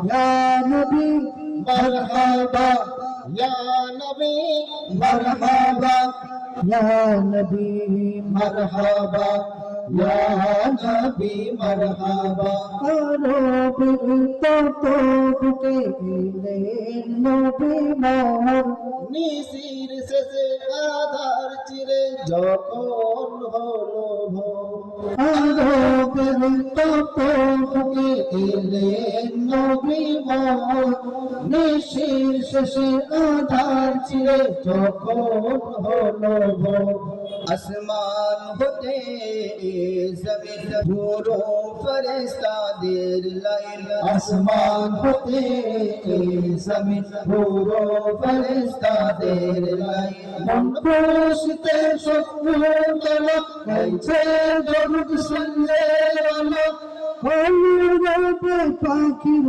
ইয়া নবী মারহাবা ইয়া নবী মারহাবা ইয়া নবী মারহাবা ইয়া নবী মারহাবা আরবের বুকে এলেন নবী মোর নিশির শেষে আধার চিরে যখন হলো ভোর আরবের বুকে এলেন নবী মোর নিশির শেষে আধার চিরে যখন হলো ভোর আসমান হতে জমিন পুরো ফেরেশতাদের লাইন আসমান হতে জমিন পুরো ফেরেশতাদের লাইন মন খুশিতে সকল গাইছে দরুদ সাল্লাল্লাহু পাখির